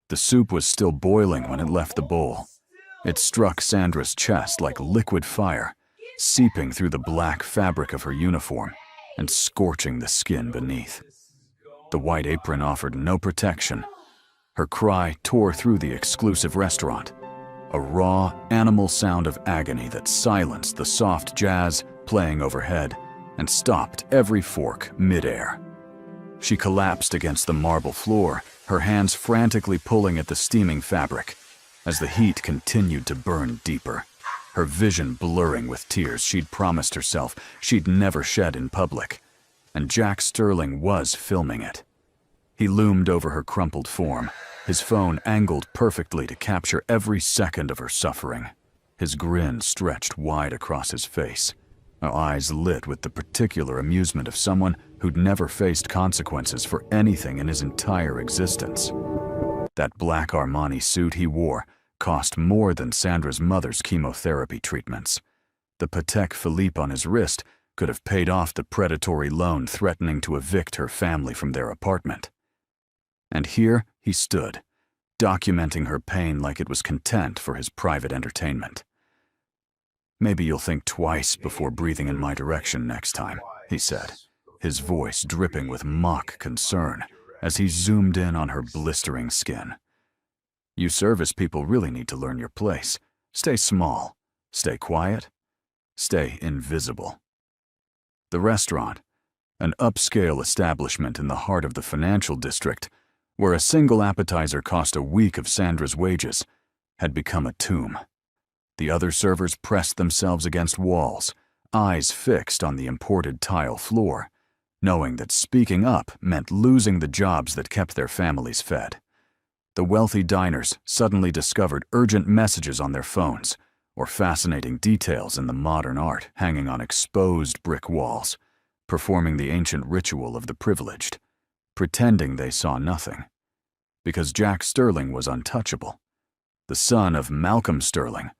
The soup was still boiling when it left the bowl. It struck Sandra's chest like liquid fire, seeping through the black fabric of her uniform and scorching the skin beneath. The white apron offered no protection. Her cry tore through the exclusive restaurant, a raw, animal sound of agony that silenced the soft jazz playing overhead and stopped every fork midair. She collapsed against the marble floor, her hands frantically pulling at the steaming fabric as the heat continued to burn deeper, her vision blurring with tears she'd promised herself she'd never shed in public. And Jack Sterling was filming it. He loomed over her crumpled form, his phone angled perfectly to capture every second of her suffering. His grin stretched wide across his face, her eyes lit with the particular amusement of someone who'd never faced consequences for anything in his entire existence. That black Armani suit he wore cost more than Sandra's mother's chemotherapy treatments. The Patek Philippe on his wrist could have paid off the predatory loan threatening to evict her family from their apartment. And here he stood, documenting her pain like it was content for his private entertainment. "Maybe you'll think twice before breathing in my direction next time," he said, his voice dripping with mock concern as he zoomed in on her blistering skin. "You service people really need to learn your place. Stay small, stay quiet, stay invisible." The restaurant, an upscale establishment in the heart of the financial district, where a single appetizer cost a week of Sandra's wages, had become a tomb. The other servers pressed themselves against walls, eyes fixed on the imported tile floor, knowing that speaking up meant losing the jobs that kept their families fed. The wealthy diners suddenly discovered urgent messages on their phones, or fascinating details in the modern art hanging on exposed brick walls, performing the ancient ritual of the privileged, pretending they saw nothing. Because Jack Sterling was untouchable, the son of Malcolm Sterling,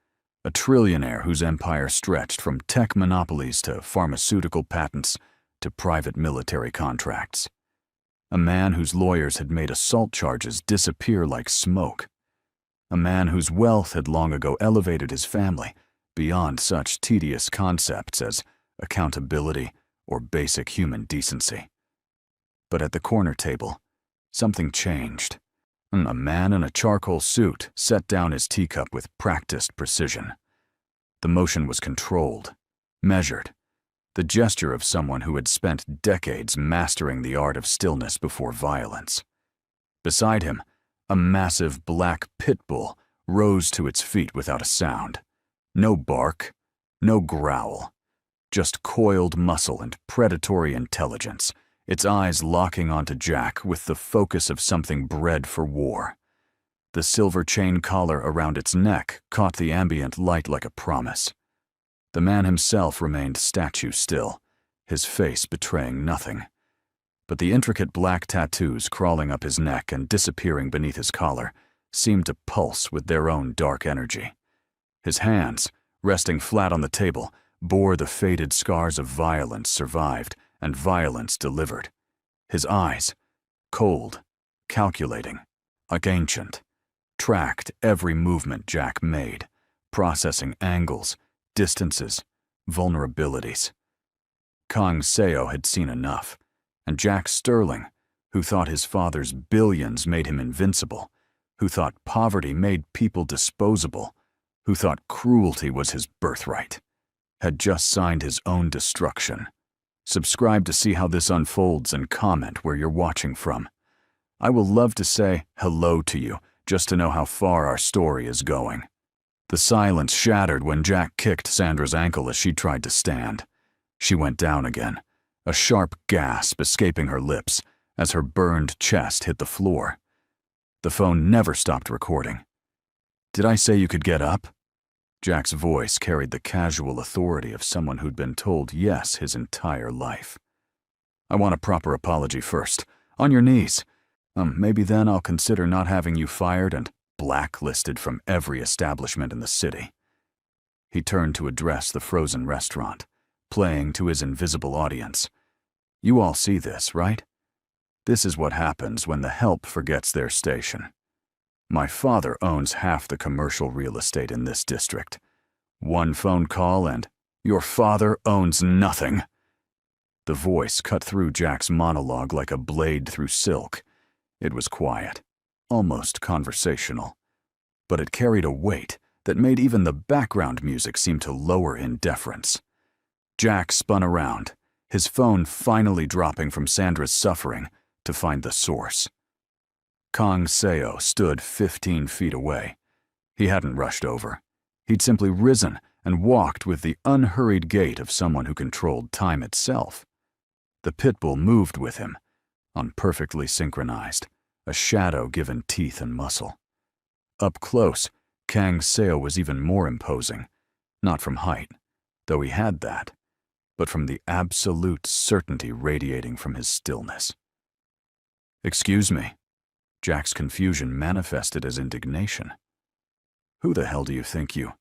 a trillionaire whose empire stretched from tech monopolies to pharmaceutical patents to private military contracts. A man whose lawyers had made assault charges disappear like smoke. A man whose wealth had long ago elevated his family beyond such tedious concepts as accountability or basic human decency. But at the corner table, something changed. A man in a charcoal suit set down his teacup with practiced precision. The motion was controlled, measured, the gesture of someone who had spent decades mastering the art of stillness before violence. Beside him, a massive black pit bull rose to its feet without a sound. No bark, no growl, just coiled muscle and predatory intelligence, its eyes locking onto Jack with the focus of something bred for war. The silver chain collar around its neck caught the ambient light like a promise. The man himself remained statue still, his face betraying nothing. But the intricate black tattoos crawling up his neck and disappearing beneath his collar seemed to pulse with their own dark energy. His hands, resting flat on the table, bore the faded scars of violence survived and violence delivered. His eyes, cold, calculating, like ancient, tracked every movement Jack made, processing angles, distances, vulnerabilities. Kang Seo had seen enough, and Jack Sterling, who thought his father's billions made him invincible, who thought poverty made people disposable, who thought cruelty was his birthright, had just signed his own destruction. Subscribe to see how this unfolds and comment where you're watching from. I will love to say hello to you just to know how far our story is going. The silence shattered when Jack kicked Sandra's ankle as she tried to stand. She went down again, a sharp gasp escaping her lips as her burned chest hit the floor. The phone never stopped recording. "Did I say you could get up?" Jack's voice carried the casual authority of someone who'd been told yes his entire life. "I want a proper apology first. On your knees. Maybe then I'll consider not having you fired and blacklisted from every establishment in the city." He turned to address the frozen restaurant, playing to his invisible audience. "You all see this, right? This is what happens when the help forgets their station. My father owns half the commercial real estate in this district. One phone call and your father owns nothing." The voice cut through Jack's monologue like a blade through silk. It was quiet, almost conversational, but it carried a weight that made even the background music seem to lower in deference. Jack spun around, his phone finally dropping from Sandra's suffering to find the source. Kang Seo stood 15 feet away. He hadn't rushed over. He'd simply risen and walked with the unhurried gait of someone who controlled time itself. The pitbull moved with him, perfectly synchronized, a shadow given teeth and muscle. Up close, Kang Seo was even more imposing, not from height, though he had that, but from the absolute certainty radiating from his stillness. "Excuse me." Jack's confusion manifested as indignation. "Who the hell do you think you—"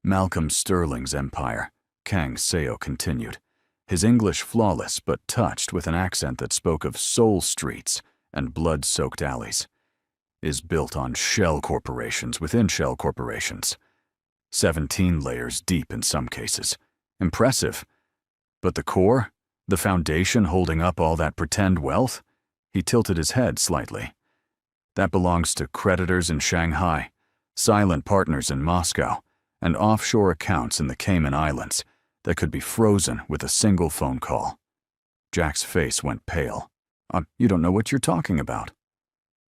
"Malcolm Sterling's empire," Kang Seo continued, his English flawless but touched with an accent that spoke of soul streets and blood-soaked alleys, "is built on shell corporations within shell corporations. 17 layers deep in some cases. Impressive. But the core, the foundation holding up all that pretend wealth?" He tilted his head slightly. "That belongs to creditors in Shanghai, silent partners in Moscow, and offshore accounts in the Cayman Islands that could be frozen with a single phone call." Jack's face went pale. You don't know what you're talking about."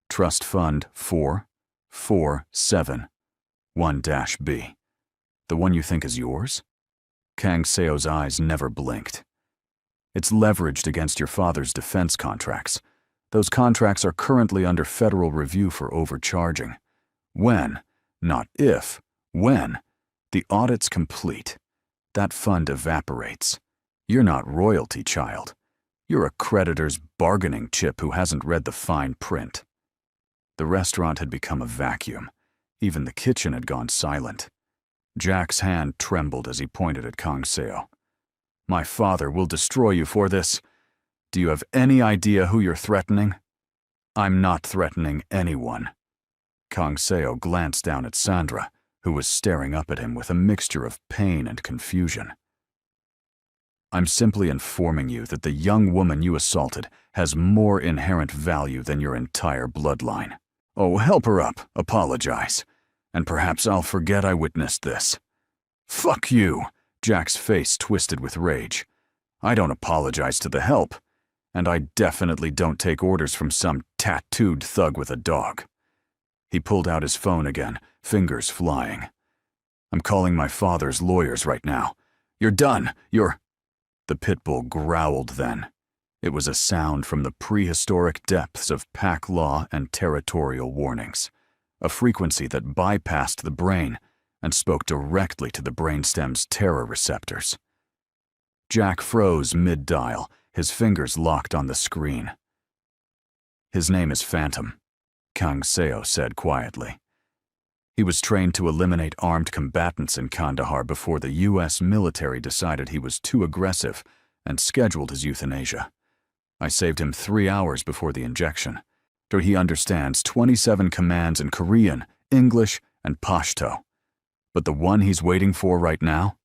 "Trust Fund 4471-B. The one you think is yours?" Kang Seo's eyes never blinked. "It's leveraged against your father's defense contracts. Those contracts are currently under federal review for overcharging. When, not if, when, the audit's complete, that fund evaporates. You're not royalty, child. You're a creditor's bargaining chip who hasn't read the fine print." The restaurant had become a vacuum. Even the kitchen had gone silent. Jack's hand trembled as he pointed at Kang Seo. "My father will destroy you for this. Do you have any idea who you're threatening?" "I'm not threatening anyone." Kang Seo glanced down at Sandra, who was staring up at him with a mixture of pain and confusion. "I'm simply informing you that the young woman you assaulted has more inherent value than your entire bloodline. Oh, help her up, apologize, and perhaps I'll forget I witnessed this." "Fuck you!" Jack's face twisted with rage. "I don't apologize to the help, and I definitely don't take orders from some tattooed thug with a dog." He pulled out his phone again, fingers flying. "I'm calling my father's lawyers right now. You're done, you're—" The pitbull growled then. It was a sound from the prehistoric depths of pack law and territorial warnings, a frequency that bypassed the brain and spoke directly to the brainstem's terror receptors. Jack froze mid-dial, his fingers locked on the screen. "His name is Phantom," Kang Seo said quietly. "He was trained to eliminate armed combatants in Kandahar before the U.S. military decided he was too aggressive and scheduled his euthanasia. I saved him 3 hours before the injection. He understands 27 commands in Korean, English, and Pashto. But the one he's waiting for right now?"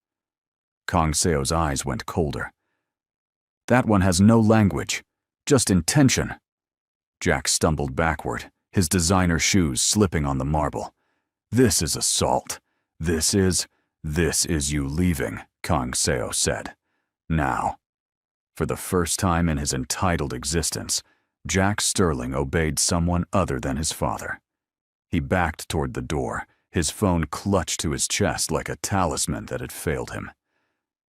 Kang Seo's eyes went colder. "That one has no language, just intention." Jack stumbled backward, his designer shoes slipping on the marble. "This is assault. This is you leaving," Kang Seo said. "Now." For the first time in his entitled existence, Jack Sterling obeyed someone other than his father. He backed toward the door, his phone clutched to his chest like a talisman that had failed him.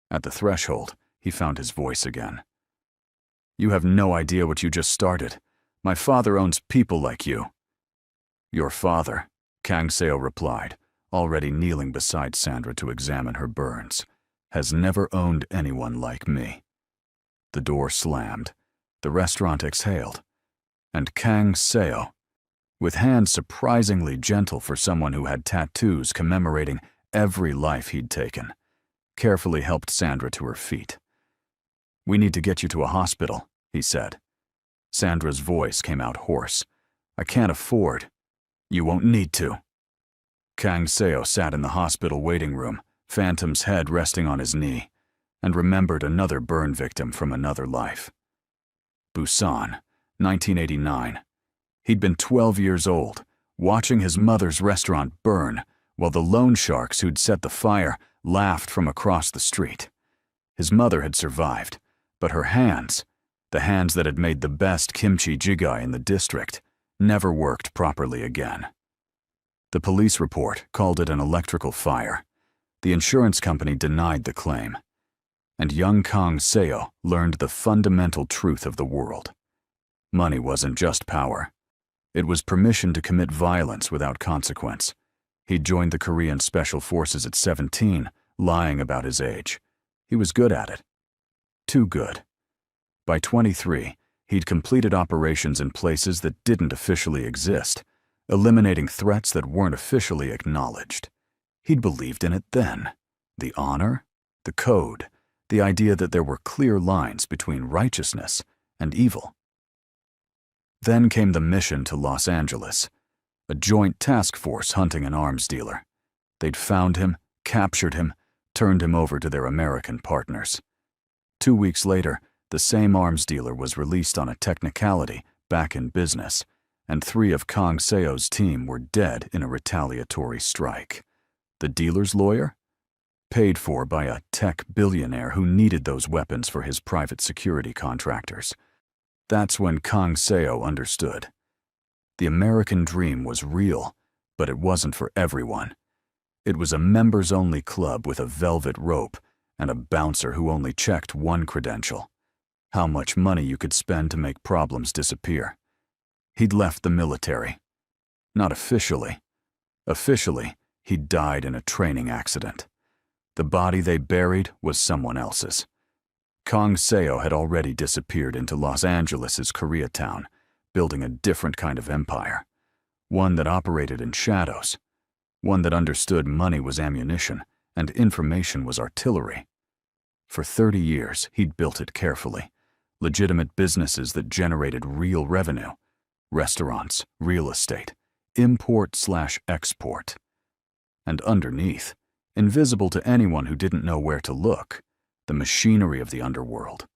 At the threshold, he found his voice again. "You have no idea what you just started. My father owns people like you." "Your father," Kang Seo replied, already kneeling beside Sandra to examine her burns, "has never owned anyone like me." The door slammed. The restaurant exhaled. And Kang Seo, with hands surprisingly gentle for someone who had tattoos commemorating every life he'd taken, carefully helped Sandra to her feet. "We need to get you to a hospital," he said. Sandra's voice came out hoarse. "I can't afford—" You won't need to. Kang Seo sat in the hospital waiting room, Phantom's head resting on his knee, and remembered another burn victim from another life. Busan, 1989. He'd been 12 years old, watching his mother's restaurant burn, while the loan sharks who'd set the fire laughed from across the street. His mother had survived, but her hands, the hands that had made the best kimchi jjigae in the district, never worked properly again. The police report called it an electrical fire. The insurance company denied the claim. And young Kang Seo learned the fundamental truth of the world. Money wasn't just power. It was permission to commit violence without consequence. He'd joined the Korean Special Forces at 17, lying about his age. He was good at it. Too good. By 23, he'd completed operations in places that didn't officially exist, eliminating threats that weren't officially acknowledged. He'd believed in it then. The honor, the code, the idea that there were clear lines between righteousness and evil. Then came the mission to Los Angeles, a joint task force hunting an arms dealer. They'd found him, captured him, turned him over to their American partners. 2 weeks later, the same arms dealer was released on a technicality, back in business, and 3 of Kang Seo's team were dead in a retaliatory strike. The dealer's lawyer? Paid for by a tech billionaire who needed those weapons for his private security contractors. That's when Kang Seo understood. The American dream was real, but it wasn't for everyone. It was a members-only club with a velvet rope and a bouncer who only checked one credential: how much money you could spend to make problems disappear. He'd left the military. Not officially. Officially, he'd died in a training accident. The body they buried was someone else's. Kang Seo had already disappeared into Los Angeles' Koreatown, building a different kind of empire. One that operated in shadows. One that understood money was ammunition and information was artillery. For 30 years, he'd built it carefully. Legitimate businesses that generated real revenue. Restaurants, real estate, import/export. And underneath, invisible to anyone who didn't know where to look, the machinery of the underworld.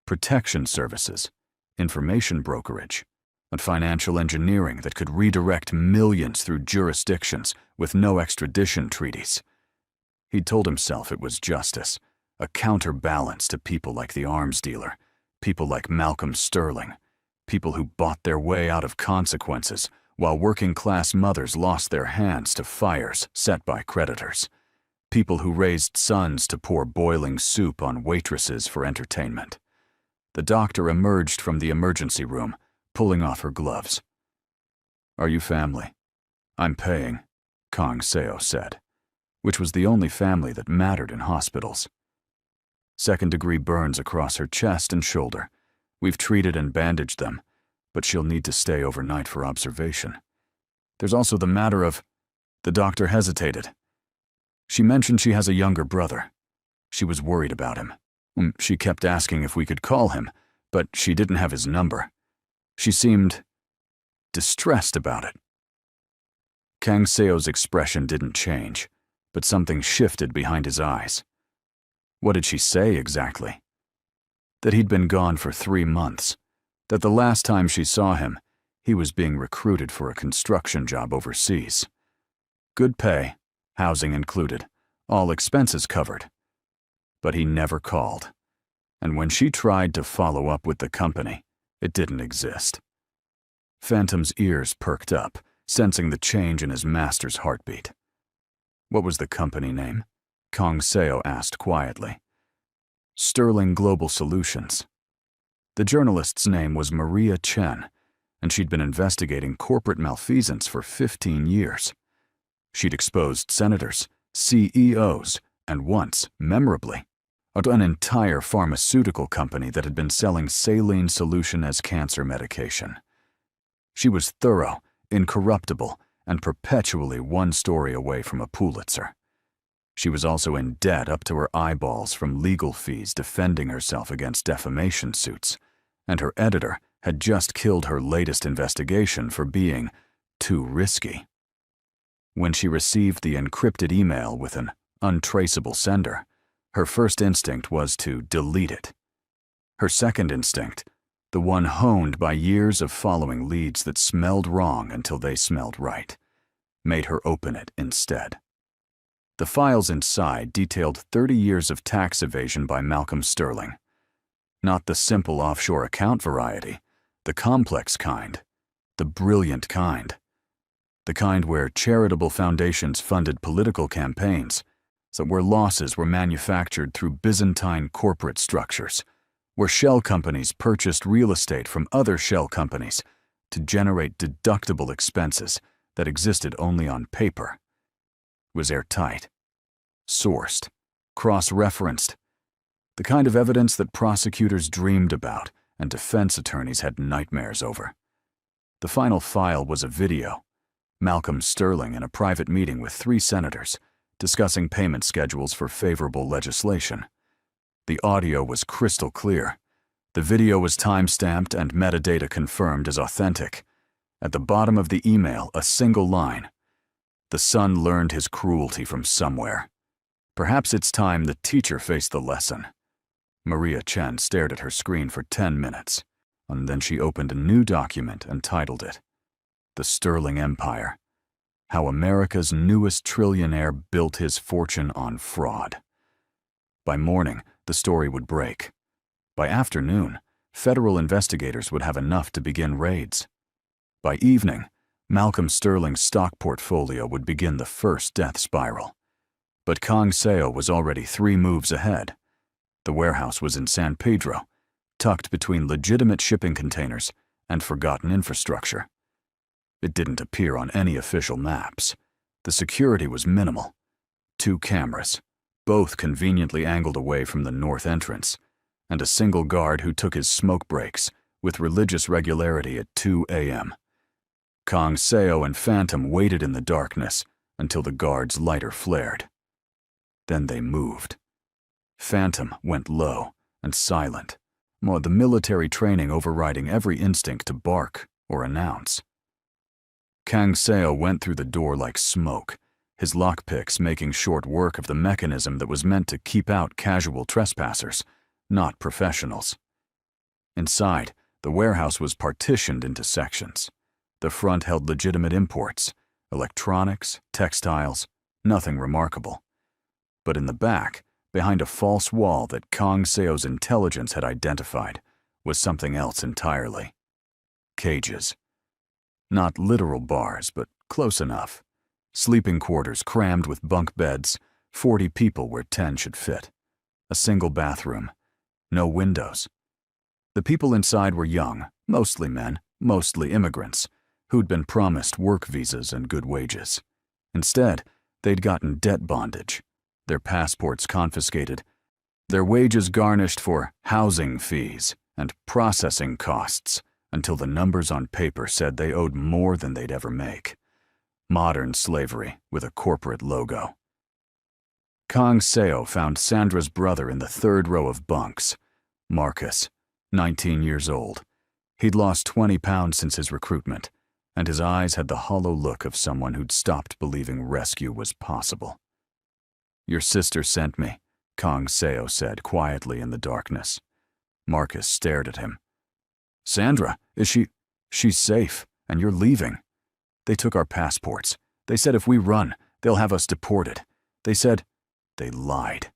Protection services, information brokerage, and financial engineering that could redirect millions through jurisdictions with no extradition treaties. He'd told himself it was justice, a counterbalance to people like the arms dealer, people like Malcolm Sterling, people who bought their way out of consequences while working-class mothers lost their hands to fires set by creditors. People who raised sons to pour boiling soup on waitresses for entertainment. The doctor emerged from the emergency room, pulling off her gloves. "Are you family?" "I'm paying," Kang Seo said, which was the only family that mattered in hospitals. Second-degree burns across her chest and shoulder. We've treated and bandaged them, but she'll need to stay overnight for observation. There's also the matter of... The doctor hesitated. She mentioned she has a younger brother. She was worried about him. She kept asking if we could call him, but she didn't have his number. She seemed distressed about it. Kang Seo's expression didn't change, but something shifted behind his eyes. What did she say exactly? That he'd been gone for 3 months. That the last time she saw him, he was being recruited for a construction job overseas. Good pay, housing included, all expenses covered. But he never called. And when she tried to follow up with the company, it didn't exist. Phantom's ears perked up, sensing the change in his master's heartbeat. What was the company name? Kang Seo asked quietly. Sterling Global Solutions. The journalist's name was Maria Chen, and she'd been investigating corporate malfeasance for 15 years. She'd exposed senators, CEOs, and once, memorably, an entire pharmaceutical company that had been selling saline solution as cancer medication. She was thorough, incorruptible, and perpetually 1 story away from a Pulitzer. She was also in debt up to her eyeballs from legal fees defending herself against defamation suits, and her editor had just killed her latest investigation for being too risky. When she received the encrypted email with an untraceable sender, her first instinct was to delete it. Her second instinct, the one honed by years of following leads that smelled wrong until they smelled right, made her open it instead. The files inside detailed 30 years of tax evasion by Malcolm Sterling. Not the simple offshore account variety, the complex kind, the brilliant kind. The kind where charitable foundations funded political campaigns, so where losses were manufactured through Byzantine corporate structures, where shell companies purchased real estate from other shell companies to generate deductible expenses that existed only on paper. It was airtight, sourced, cross-referenced, the kind of evidence that prosecutors dreamed about and defense attorneys had nightmares over. The final file was a video. Malcolm Sterling in a private meeting with 3 senators, discussing payment schedules for favorable legislation. The audio was crystal clear. The video was time-stamped and metadata confirmed as authentic. At the bottom of the email, a single line. The son learned his cruelty from somewhere. Perhaps it's time the teacher faced the lesson. Maria Chen stared at her screen for 10 minutes, and then she opened a new document and titled it, The Sterling Empire, How America's Newest Trillionaire Built His Fortune on Fraud. By morning, the story would break. By afternoon, federal investigators would have enough to begin raids. By evening, Malcolm Sterling's stock portfolio would begin the first death spiral. But Kang Seo was already 3 moves ahead. The warehouse was in San Pedro, tucked between legitimate shipping containers and forgotten infrastructure. It didn't appear on any official maps. The security was minimal. 2 cameras, both conveniently angled away from the north entrance, and a single guard who took his smoke breaks with religious regularity at 2 a.m. Kang Seo and Phantom waited in the darkness until the guard's lighter flared. Then they moved. Phantom went low and silent, more the military training overriding every instinct to bark or announce. Kang Seo went through the door like smoke, his lockpicks making short work of the mechanism that was meant to keep out casual trespassers, not professionals. Inside, the warehouse was partitioned into sections. The front held legitimate imports, electronics, textiles, nothing remarkable. But in the back, behind a false wall that Kang Seo's intelligence had identified, was something else entirely. Cages. Not literal bars, but close enough. Sleeping quarters crammed with bunk beds, 40 people where 10 should fit. A single bathroom. No windows. The people inside were young, mostly men, mostly immigrants, who'd been promised work visas and good wages. Instead, they'd gotten debt bondage, their passports confiscated, their wages garnished for housing fees and processing costs until the numbers on paper said they owed more than they'd ever make. Modern slavery with a corporate logo. Kang Seo found Sandra's brother in the 3rd row of bunks, Marcus, 19 years old. He'd lost 20 pounds since his recruitment, and his eyes had the hollow look of someone who'd stopped believing rescue was possible. "Your sister sent me," Kang Seo said quietly in the darkness. Marcus stared at him. "Sandra, is she? She's safe, and you're leaving. They took our passports. They said if we run, they'll have us deported. They said..." They lied.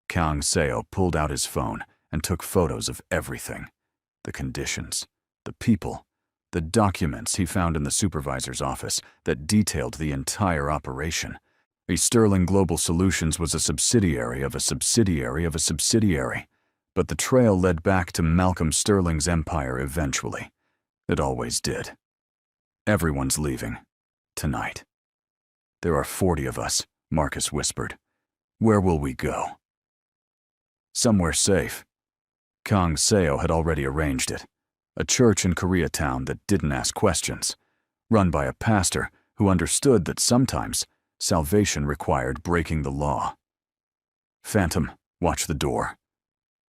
Kang Seo pulled out his phone and took photos of everything. The conditions, the people, the documents he found in the supervisor's office that detailed the entire operation. Sterling Global Solutions was a subsidiary of a subsidiary of a subsidiary, but the trail led back to Malcolm Sterling's empire eventually. It always did. "Everyone's leaving. Tonight." "There are 40 of us," Marcus whispered. "Where will we go?" "Somewhere safe." Kang Seo had already arranged it. A church in Koreatown that didn't ask questions, run by a pastor who understood that sometimes salvation required breaking the law. "Phantom, watch the door."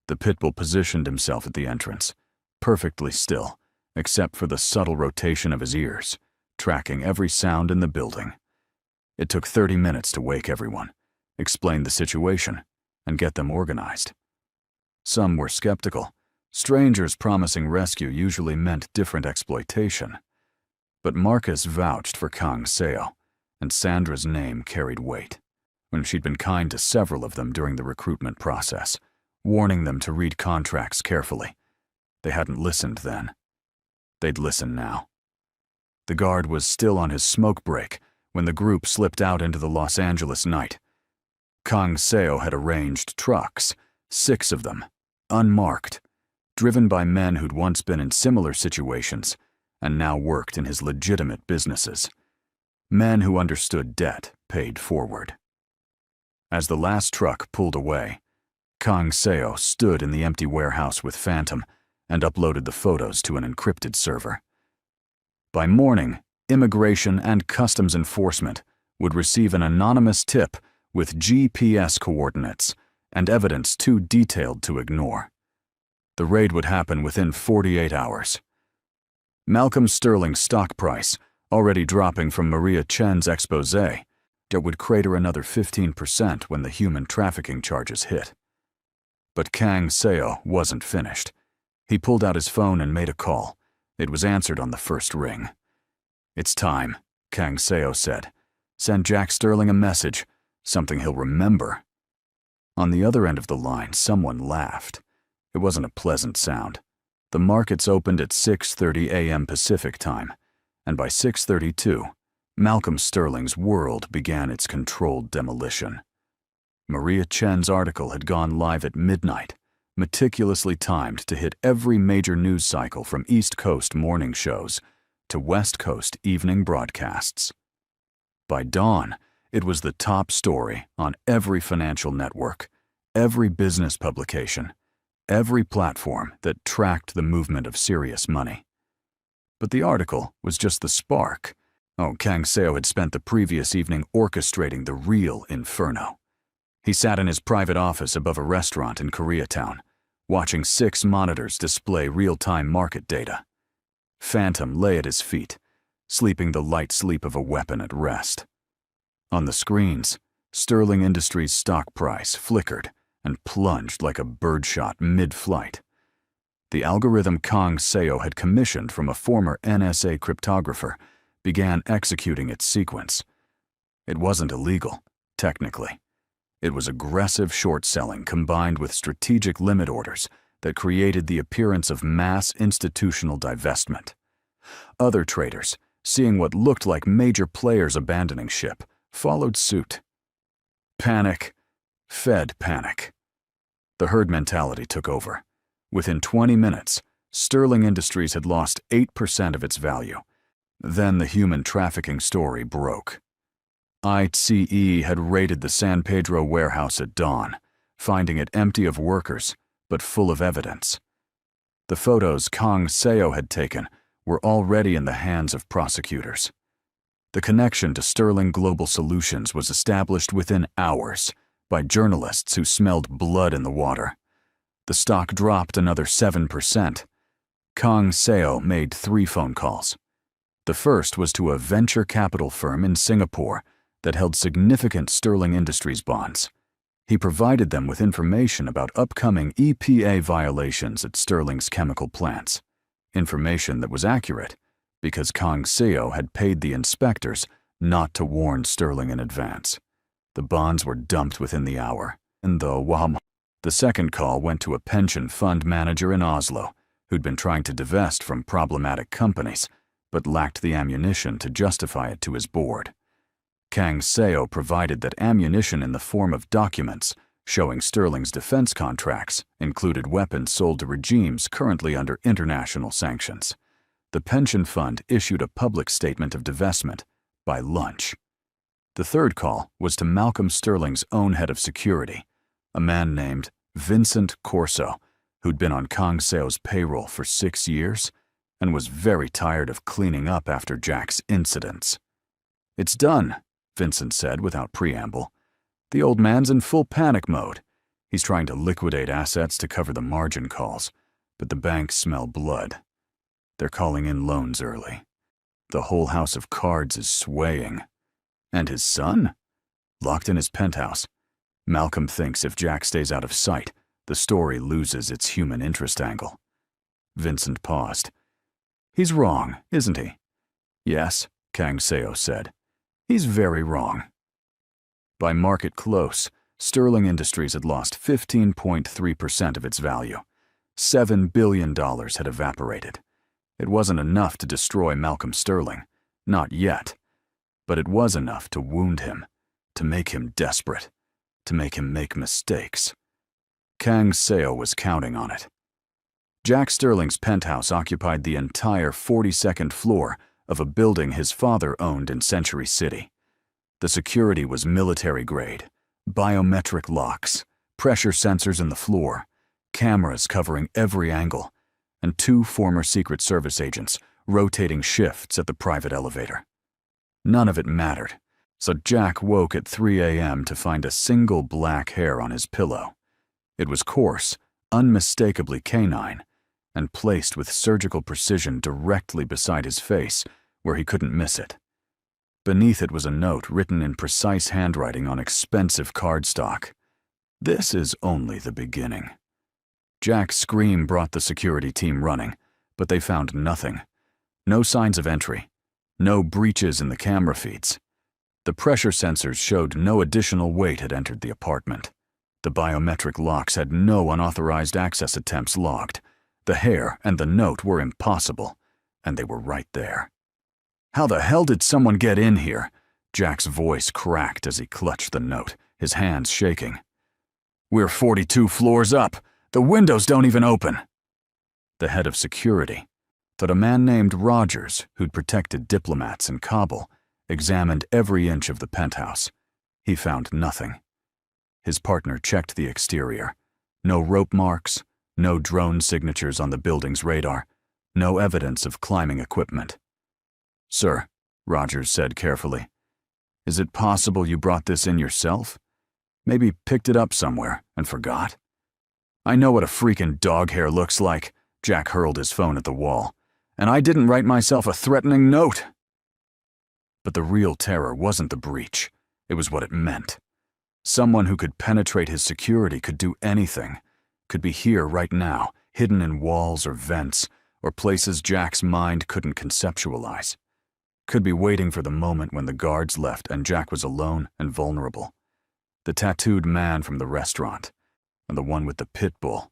The pitbull positioned himself at the entrance, perfectly still, except for the subtle rotation of his ears, tracking every sound in the building. It took 30 minutes to wake everyone, explain the situation, and get them organized. Some were skeptical. Strangers promising rescue usually meant different exploitation. But Marcus vouched for Kang Seo, and Sandra's name carried weight. When she'd been kind to several of them during the recruitment process, warning them to read contracts carefully. They hadn't listened then. They'd listen now. The guard was still on his smoke break when the group slipped out into the Los Angeles night. Kang Seo had arranged trucks, 6 of them, unmarked, driven by men who'd once been in similar situations and now worked in his legitimate businesses. Men who understood debt paid forward. As the last truck pulled away, Kang Seo stood in the empty warehouse with Phantom and uploaded the photos to an encrypted server. By morning, Immigration and Customs Enforcement would receive an anonymous tip with GPS coordinates and evidence too detailed to ignore. The raid would happen within 48 hours. Malcolm Sterling's stock price, already dropping from Maria Chen's expose, would crater another 15% when the human trafficking charges hit. But Kang Seo wasn't finished. He pulled out his phone and made a call. It was answered on the first ring. "It's time," Kang Seo said. "Send Jack Sterling a message, something he'll remember." On the other end of the line, someone laughed. It wasn't a pleasant sound. The markets opened at 6:30 a.m. Pacific time, and by 6:32, Malcolm Sterling's world began its controlled demolition. Maria Chen's article had gone live at midnight, meticulously timed to hit every major news cycle from East Coast morning shows to West Coast evening broadcasts. By dawn, it was the top story on every financial network, every business publication, every platform that tracked the movement of serious money. But the article was just the spark. Kang Seo had spent the previous evening orchestrating the real inferno. He sat in his private office above a restaurant in Koreatown, watching 6 monitors display real-time market data. Phantom lay at his feet, sleeping the light sleep of a weapon at rest. On the screens, Sterling Industries' stock price flickered and plunged like a birdshot mid-flight. The algorithm Kang Seo had commissioned from a former NSA cryptographer began executing its sequence. It wasn't illegal, technically. It was aggressive short-selling combined with strategic limit orders that created the appearance of mass institutional divestment. Other traders, seeing what looked like major players abandoning ship, followed suit. Panic fed panic. The herd mentality took over. Within 20 minutes, Sterling Industries had lost 8% of its value. Then the human trafficking story broke. ICE had raided the San Pedro warehouse at dawn, finding it empty of workers, but full of evidence. The photos Kang Seo had taken were already in the hands of prosecutors. The connection to Sterling Global Solutions was established within hours by journalists who smelled blood in the water. The stock dropped another 7%. Kang Seo made 3 phone calls. The first was to a venture capital firm in Singapore that held significant Sterling Industries bonds. He provided them with information about upcoming EPA violations at Sterling's chemical plants, information that was accurate because Kang Seo had paid the inspectors not to warn Sterling in advance. The bonds were dumped within the hour, and the second call went to a pension fund manager in Oslo who'd been trying to divest from problematic companies but lacked the ammunition to justify it to his board. Kang Seo provided that ammunition in the form of documents showing Sterling's defense contracts included weapons sold to regimes currently under international sanctions. The pension fund issued a public statement of divestment by lunch. The third call was to Malcolm Sterling's own head of security, a man named Vincent Corso, who'd been on Kang Seo's payroll for 6 years and was very tired of cleaning up after Jack's incidents. "It's done," Vincent said without preamble. "The old man's in full panic mode. He's trying to liquidate assets to cover the margin calls, but the banks smell blood. They're calling in loans early." The whole house of cards is swaying. And his son? Locked in his penthouse. Malcolm thinks if Jack stays out of sight, the story loses its human interest angle. Vincent paused. He's wrong, isn't he? Yes, Kang Seo said. He's very wrong. By market close, Sterling Industries had lost 15.3% of its value. $7 billion had evaporated. It wasn't enough to destroy Malcolm Sterling. Not yet. But it was enough to wound him, to make him desperate, to make him make mistakes. Kang Seo was counting on it. Jack Sterling's penthouse occupied the entire 42nd floor of a building his father owned in Century City. The security was military grade, biometric locks, pressure sensors in the floor, cameras covering every angle, and 2 former Secret Service agents rotating shifts at the private elevator. None of it mattered, so Jack woke at 3 a.m. to find a single black hair on his pillow. It was coarse, unmistakably canine, and placed with surgical precision directly beside his face, where he couldn't miss it. Beneath it was a note written in precise handwriting on expensive cardstock. This is only the beginning. Jack's scream brought the security team running, but they found nothing. No signs of entry. No breaches in the camera feeds. The pressure sensors showed no additional weight had entered the apartment. The biometric locks had no unauthorized access attempts logged. The hair and the note were impossible, and they were right there. How the hell did someone get in here? Jack's voice cracked as he clutched the note, his hands shaking. We're 42 floors up. The windows don't even open. The head of security, that a man named Rogers, who'd protected diplomats in Kabul, examined every inch of the penthouse. He found nothing. His partner checked the exterior. No rope marks, no drone signatures on the building's radar, no evidence of climbing equipment. Sir, Rogers said carefully, is it possible you brought this in yourself? Maybe picked it up somewhere and forgot? I know what a freaking dog hair looks like. Jack hurled his phone at the wall. And I didn't write myself a threatening note. But the real terror wasn't the breach. It was what it meant. Someone who could penetrate his security could do anything. Could be here right now, hidden in walls or vents, or places Jack's mind couldn't conceptualize. Could be waiting for the moment when the guards left and Jack was alone and vulnerable. The tattooed man from the restaurant. And the one with the pit bull,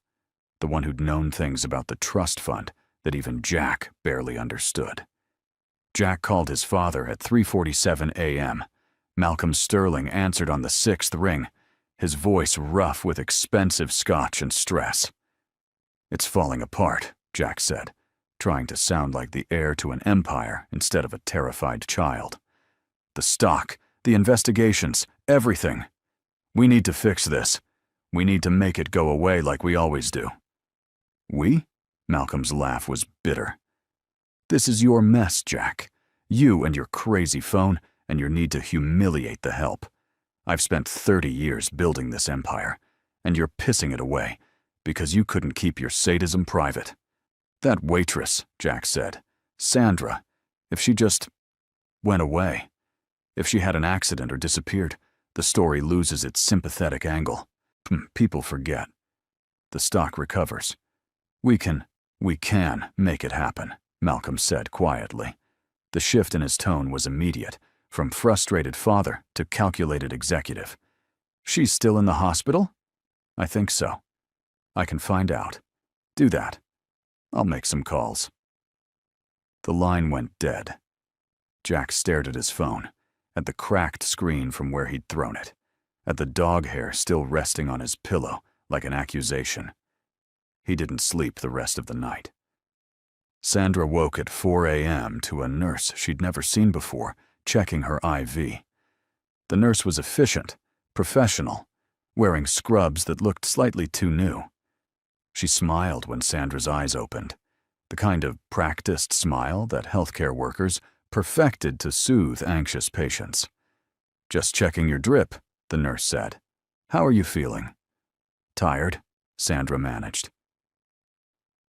the one who'd known things about the trust fund that even Jack barely understood. Jack called his father at 3:47 a.m. Malcolm Sterling answered on the 6th ring, his voice rough with expensive scotch and stress. It's falling apart, Jack said, trying to sound like the heir to an empire instead of a terrified child. The stock, the investigations, everything. We need to fix this. We need to make it go away like we always do. We? Malcolm's laugh was bitter. This is your mess, Jack. You and your crazy phone and your need to humiliate the help. I've spent 30 years building this empire, and you're pissing it away because you couldn't keep your sadism private. That waitress, Jack said, Sandra, if she just went away, if she had an accident or disappeared, the story loses its sympathetic angle. People forget. The stock recovers. We can make it happen, Malcolm said quietly. The shift in his tone was immediate, from frustrated father to calculated executive. She's still in the hospital? I think so. I can find out. Do that. I'll make some calls. The line went dead. Jack stared at his phone, at the cracked screen from where he'd thrown it, at the dog hair still resting on his pillow like an accusation. He didn't sleep the rest of the night. Sandra woke at 4 a.m. to a nurse she'd never seen before, checking her IV. The nurse was efficient, professional, wearing scrubs that looked slightly too new. She smiled when Sandra's eyes opened, the kind of practiced smile that healthcare workers perfected to soothe anxious patients. Just checking your drip, the nurse said. How are you feeling? Tired, Sandra managed.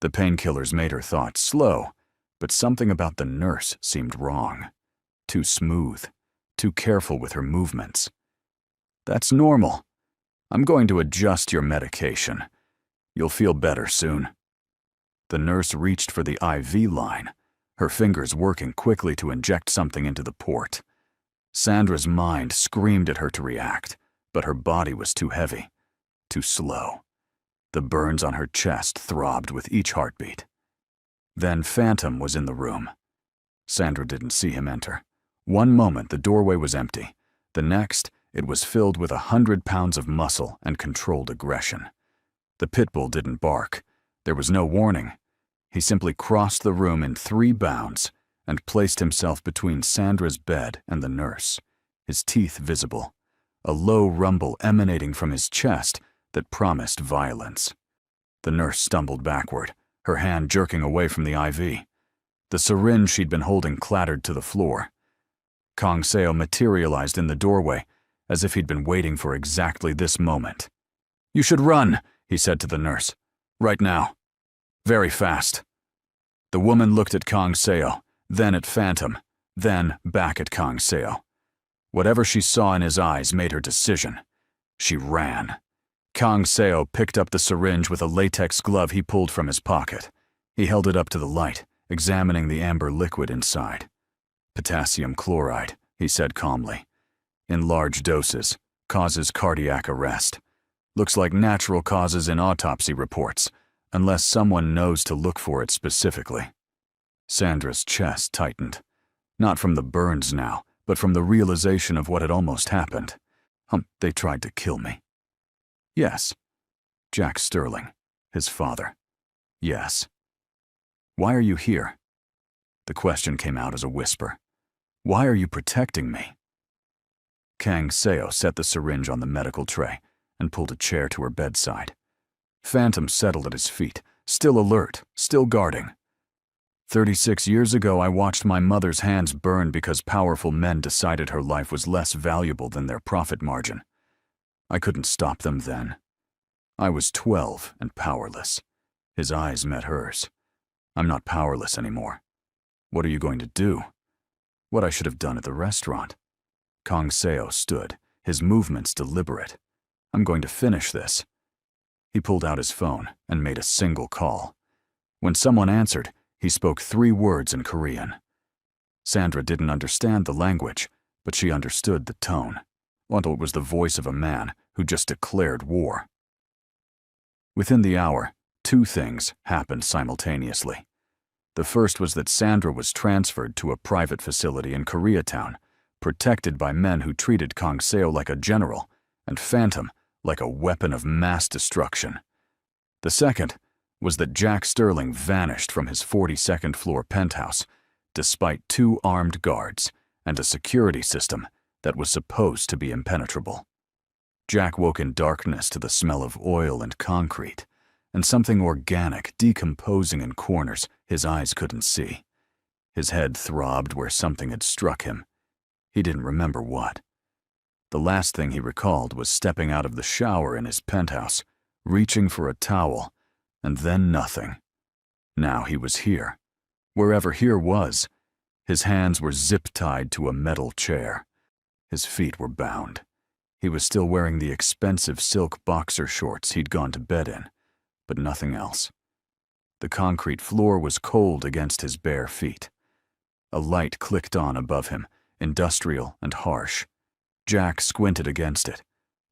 The painkillers made her thoughts slow, But something about the nurse seemed wrong. Too smooth, too careful with her movements. "That's normal. I'm going to adjust your medication. You'll feel better soon." The nurse reached for the IV line, her fingers working quickly to inject something into the port. Sandra's mind screamed at her to react, but her body was too heavy, too slow. The burns on her chest throbbed with each heartbeat. Then Phantom was in the room. Sandra didn't see him enter. One moment the doorway was empty. The next, it was filled with 100 pounds of muscle and controlled aggression. The pitbull didn't bark. There was no warning. He simply crossed the room in 3 bounds and placed himself between Sandra's bed and the nurse, his teeth visible, a low rumble emanating from his chest that promised violence. The nurse stumbled backward, her hand jerking away from the IV. The syringe she'd been holding clattered to the floor. Kang Seo materialized in the doorway, as if he'd been waiting for exactly this moment. "You should run," he said to the nurse. "Right now. Very fast." The woman looked at Kang Seo, then at Phantom, then back at Kang Seo. Whatever she saw in his eyes made her decision. She ran. Kang Seo picked up the syringe with a latex glove he pulled from his pocket. He held it up to the light, examining the amber liquid inside. "Potassium chloride," he said calmly. "In large doses, causes cardiac arrest. Looks like natural causes in autopsy reports, unless someone knows to look for it specifically." Sandra's chest tightened. Not from the burns now, but from the realization of what had almost happened. They tried to kill me. Yes. Jack Sterling, his father. Yes. "Why are you here?" The question came out as a whisper. "Why are you protecting me?" Kang Seo set the syringe on the medical tray and pulled a chair to her bedside. Phantom settled at his feet, still alert, still guarding. 36 years ago, I watched my mother's hands burn because powerful men decided her life was less valuable than their profit margin. I couldn't stop them then. I was 12 and powerless. His eyes met hers. I'm not powerless anymore. What are you going to do? What I should have done at the restaurant. Kang Seo stood, his movements deliberate. I'm going to finish this. He pulled out his phone and made a single call. When someone answered, he spoke 3 words in Korean. Sandra didn't understand the language, but she understood the tone. It was the voice of a man who just declared war. Within the hour, 2 things happened simultaneously. The first was that Sandra was transferred to a private facility in Koreatown, protected by men who treated Kang Seo like a general, and Phantom like a weapon of mass destruction. The second was that Jack Sterling vanished from his 42nd floor penthouse, despite 2 armed guards and a security system that was supposed to be impenetrable. Jack woke in darkness to the smell of oil and concrete, and something organic decomposing in corners his eyes couldn't see. His head throbbed where something had struck him. He didn't remember what. The last thing he recalled was stepping out of the shower in his penthouse, reaching for a towel, and then nothing. Now he was here. Wherever here was, his hands were zip-tied to a metal chair. His feet were bound. He was still wearing the expensive silk boxer shorts he'd gone to bed in, but nothing else. The concrete floor was cold against his bare feet. A light clicked on above him, industrial and harsh. Jack squinted against it,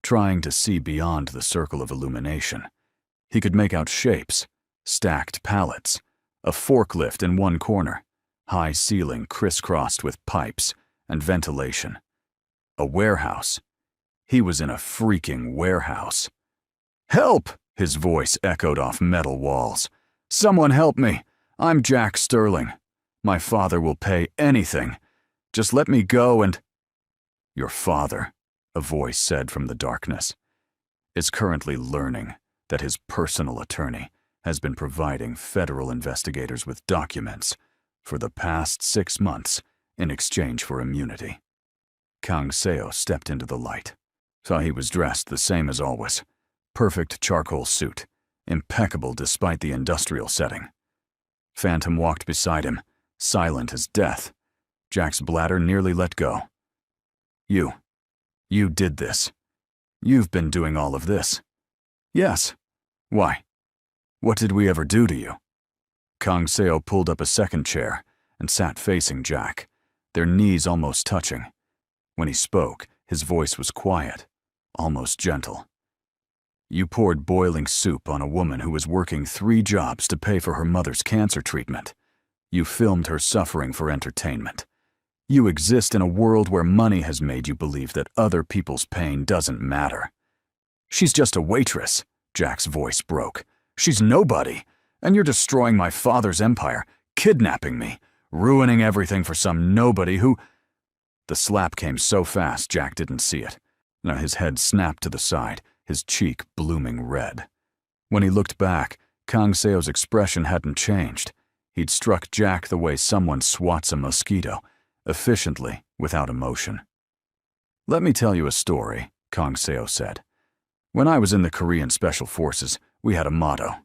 trying to see beyond the circle of illumination. He could make out shapes, stacked pallets, a forklift in one corner, high ceiling crisscrossed with pipes and ventilation. A warehouse. He was in a freaking warehouse. "Help!" His voice echoed off metal walls. "Someone help me! I'm Jack Sterling. My father will pay anything. Just let me go and—" "Your father," a voice said from the darkness, "is currently learning that his personal attorney has been providing federal investigators with documents for the past 6 months in exchange for immunity." Kang Seo stepped into the light. Saw he was dressed the same as always. Perfect charcoal suit, impeccable despite the industrial setting. Phantom walked beside him, silent as death. Jack's bladder nearly let go. You did this. You've been doing all of this. Yes. Why? What did we ever do to you? Kang Seo pulled up a second chair and sat facing Jack, their knees almost touching. When he spoke, his voice was quiet, almost gentle. You poured boiling soup on a woman who was working 3 jobs to pay for her mother's cancer treatment. You filmed her suffering for entertainment. You exist in a world where money has made you believe that other people's pain doesn't matter. She's just a waitress, Jack's voice broke. She's nobody, and you're destroying my father's empire, kidnapping me, ruining everything for some nobody who… The slap came so fast Jack didn't see it. Now his head snapped to the side, his cheek blooming red. When he looked back, Kang Seo's expression hadn't changed. He'd struck Jack the way someone swats a mosquito, efficiently, without emotion. Let me tell you a story, Kang Seo said. When I was in the Korean Special Forces, we had a motto.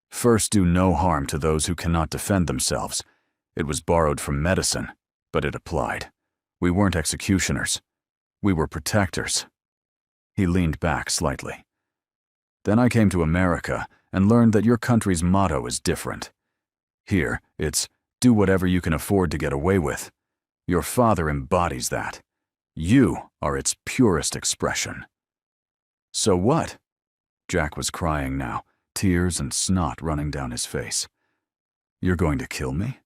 First, do no harm to those who cannot defend themselves. It was borrowed from medicine, but it applied. We weren't executioners. We were protectors. He leaned back slightly. Then I came to America and learned that your country's motto is different. Here, it's, do whatever you can afford to get away with. Your father embodies that. You are its purest expression. So what? Jack was crying now, tears and snot running down his face. You're going to kill me?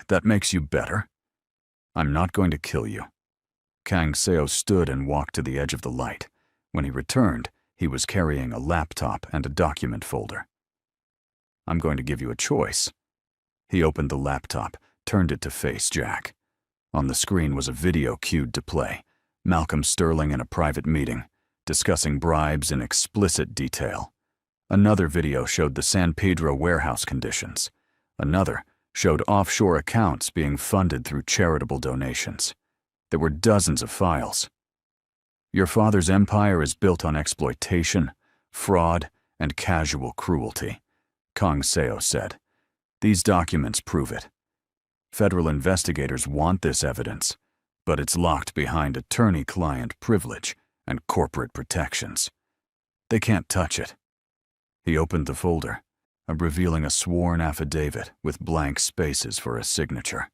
That makes you better. I'm not going to kill you. Kang Seo stood and walked to the edge of the light. When he returned, he was carrying a laptop and a document folder. I'm going to give you a choice. He opened the laptop, turned it to face Jack. On the screen was a video cued to play. Malcolm Sterling in a private meeting, discussing bribes in explicit detail. Another video showed the San Pedro warehouse conditions. Another showed offshore accounts being funded through charitable donations. There were dozens of files. Your father's empire is built on exploitation, fraud, and casual cruelty, Kang Seo said. These documents prove it. Federal investigators want this evidence, but it's locked behind attorney-client privilege and corporate protections. They can't touch it. He opened the folder, revealing a sworn affidavit with blank spaces for a signature.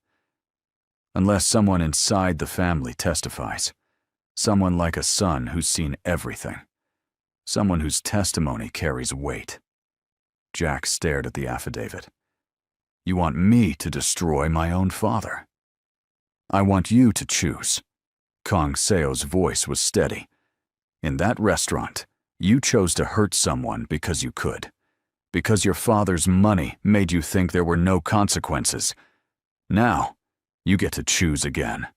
Unless someone inside the family testifies, someone like a son who's seen everything, someone whose testimony carries weight. Jack stared at the affidavit. You want me to destroy my own father? I want you to choose. Kang Seo's voice was steady. In that restaurant, you chose to hurt someone because you could. Because your father's money made you think there were no consequences. Now, you get to choose again.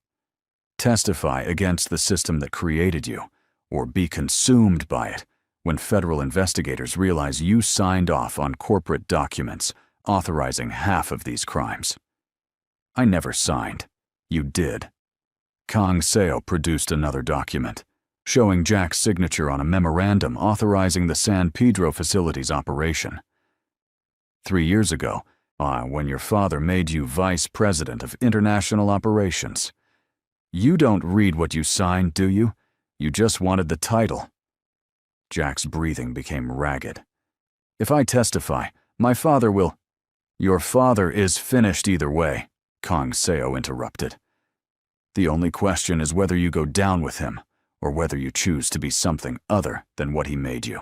Testify against the system that created you, or be consumed by it when federal investigators realize you signed off on corporate documents authorizing half of these crimes. I never signed. You did. Kang Seo produced another document, showing Jack's signature on a memorandum authorizing the San Pedro facility's operation. 3 years ago, when your father made you vice president of international operations. You don't read what you signed, do you? You just wanted the title. Jack's breathing became ragged. If I testify, my father will… Your father is finished either way, Kang Seo interrupted. The only question is whether you go down with him, or whether you choose to be something other than what he made you.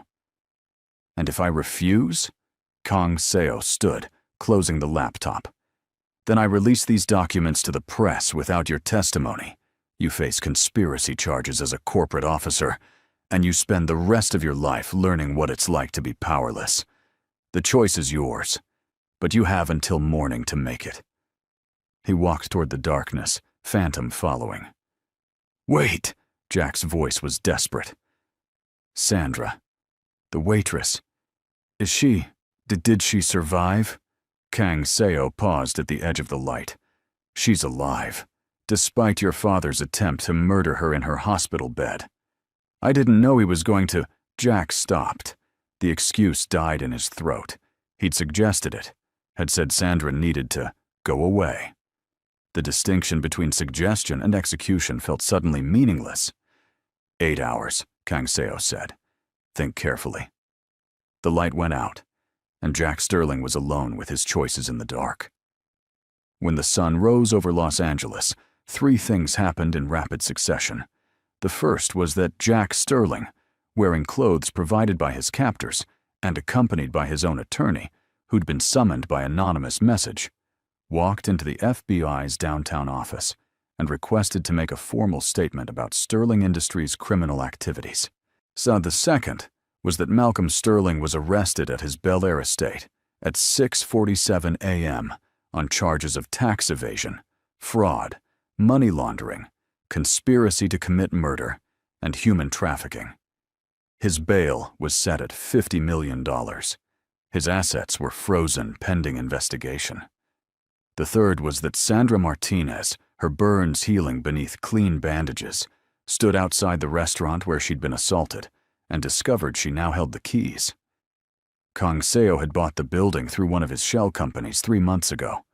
And if I refuse? Kang Seo stood, closing the laptop. Then I release these documents to the press without your testimony. You face conspiracy charges as a corporate officer, and you spend the rest of your life learning what it's like to be powerless. The choice is yours, but you have until morning to make it. He walked toward the darkness, Phantom following. Wait! Jack's voice was desperate. Sandra, the waitress, is she… Did she survive? Kang Seo paused at the edge of the light. She's alive, despite your father's attempt to murder her in her hospital bed. I didn't know he was going to… Jack stopped. The excuse died in his throat. He'd suggested it, had said Sandra needed to go away. The distinction between suggestion and execution felt suddenly meaningless. 8 hours, Kang Seo said. Think carefully. The light went out, and Jack Sterling was alone with his choices in the dark. When the sun rose over Los Angeles, 3 things happened in rapid succession. The first was that Jack Sterling, wearing clothes provided by his captors and accompanied by his own attorney, who'd been summoned by anonymous message, walked into the FBI's downtown office and requested to make a formal statement about Sterling Industries' criminal activities. So the second was that Malcolm Sterling was arrested at his Bel Air estate at 6:47 a.m. on charges of tax evasion, fraud, money laundering, conspiracy to commit murder, and human trafficking. His bail was set at $50 million. His assets were frozen pending investigation. The third was that Sandra Martinez, her burns healing beneath clean bandages, stood outside the restaurant where she'd been assaulted and discovered she now held the keys. Kang Seo had bought the building through one of his shell companies 3 months ago,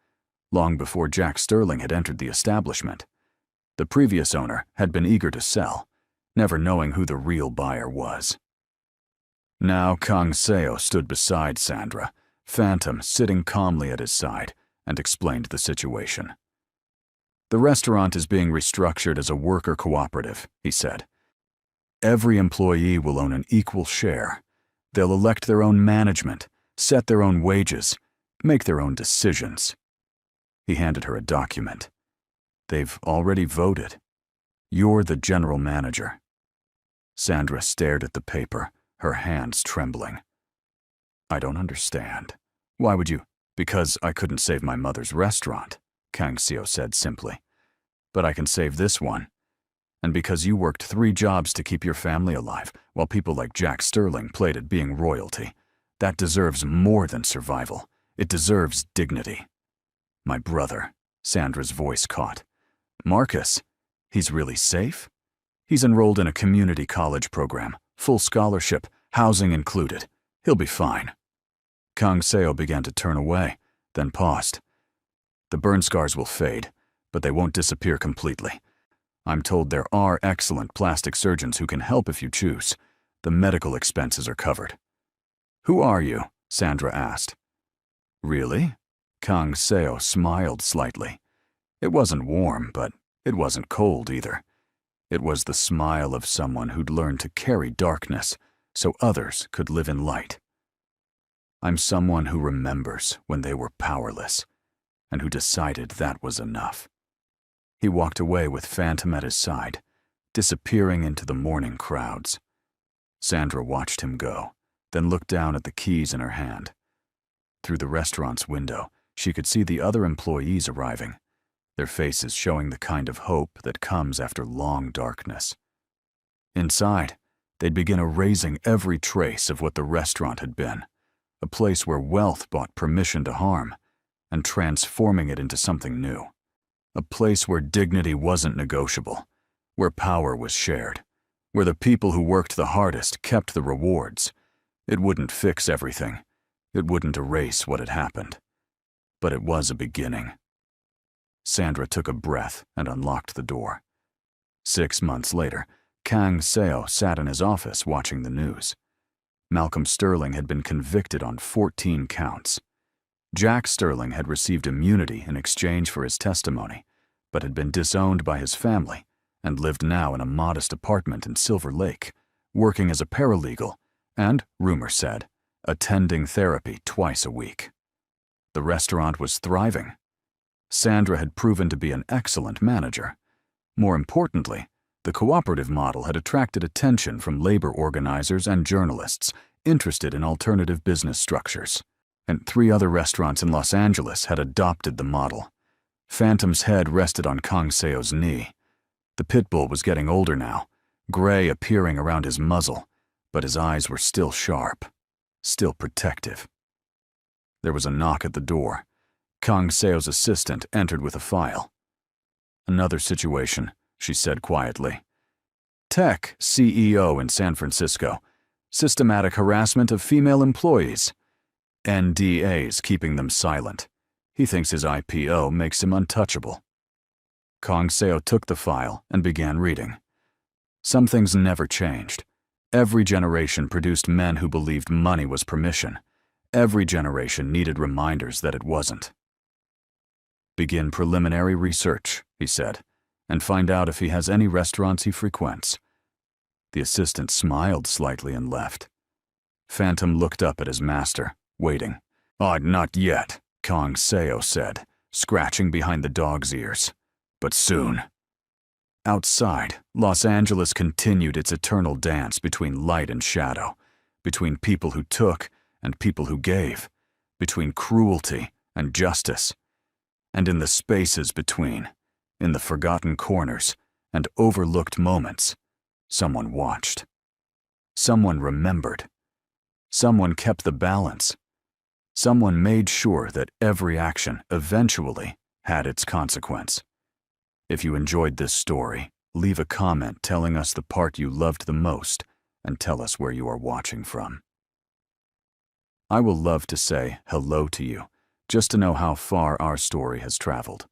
long before Jack Sterling had entered the establishment. The previous owner had been eager to sell, never knowing who the real buyer was. Now Kang Seo stood beside Sandra, Phantom sitting calmly at his side, and explained the situation. The restaurant is being restructured as a worker cooperative, he said. Every employee will own an equal share. They'll elect their own management, set their own wages, make their own decisions. He handed her a document. They've already voted. You're the general manager. Sandra stared at the paper, her hands trembling. I don't understand. Why would you? Because I couldn't save my mother's restaurant, Kang Seo said simply. But I can save this one. And because you worked 3 jobs to keep your family alive, while people like Jack Sterling played at being royalty, that deserves more than survival. It deserves dignity. My brother, Sandra's voice caught. Marcus, he's really safe? He's enrolled in a community college program, full scholarship, housing included. He'll be fine. Kang Seo began to turn away, then paused. The burn scars will fade, but they won't disappear completely. I'm told there are excellent plastic surgeons who can help if you choose. The medical expenses are covered. Who are you? Sandra asked. Really? Kang Seo smiled slightly. It wasn't warm, but it wasn't cold either. It was the smile of someone who'd learned to carry darkness so others could live in light. I'm someone who remembers when they were powerless, and who decided that was enough. He walked away with Phantom at his side, disappearing into the morning crowds. Sandra watched him go, then looked down at the keys in her hand. Through the restaurant's window, she could see the other employees arriving, their faces showing the kind of hope that comes after long darkness. Inside, they'd begin erasing every trace of what the restaurant had been, a place where wealth bought permission to harm, and transforming it into something new. A place where dignity wasn't negotiable, where power was shared, where the people who worked the hardest kept the rewards. It wouldn't fix everything. It wouldn't erase what had happened. But it was a beginning. Sandra took a breath and unlocked the door. 6 months later, Kang Seo sat in his office watching the news. Malcolm Sterling had been convicted on 14 counts. Jack Sterling had received immunity in exchange for his testimony, but had been disowned by his family and lived now in a modest apartment in Silver Lake, working as a paralegal and, rumor said, attending therapy twice a week. The restaurant was thriving. Sandra had proven to be an excellent manager. More importantly, the cooperative model had attracted attention from labor organizers and journalists interested in alternative business structures. And 3 other restaurants in Los Angeles had adopted the model. Phantom's head rested on Kang Seo's knee. The pitbull was getting older now, gray appearing around his muzzle, but his eyes were still sharp, still protective. There was a knock at the door. Kang Seo's assistant entered with a file. Another situation, she said quietly. Tech CEO in San Francisco. Systematic harassment of female employees. NDAs keeping them silent. He thinks his IPO makes him untouchable. Kong Seo took the file and began reading. Some things never changed. Every generation produced men who believed money was permission. Every generation needed reminders that it wasn't. Begin preliminary research, he said, and find out if he has any restaurants he frequents. The assistant smiled slightly and left. Phantom looked up at his master, waiting. Not yet, Kong Seo said, scratching behind the dog's ears. But soon. Outside, Los Angeles continued its eternal dance between light and shadow, between people who took and people who gave, between cruelty and justice. And in the spaces between, in the forgotten corners and overlooked moments, someone watched. Someone remembered. Someone kept the balance. Someone made sure that every action eventually had its consequence. If you enjoyed this story, leave a comment telling us the part you loved the most and tell us where you are watching from. I will love to say hello to you, just to know how far our story has traveled.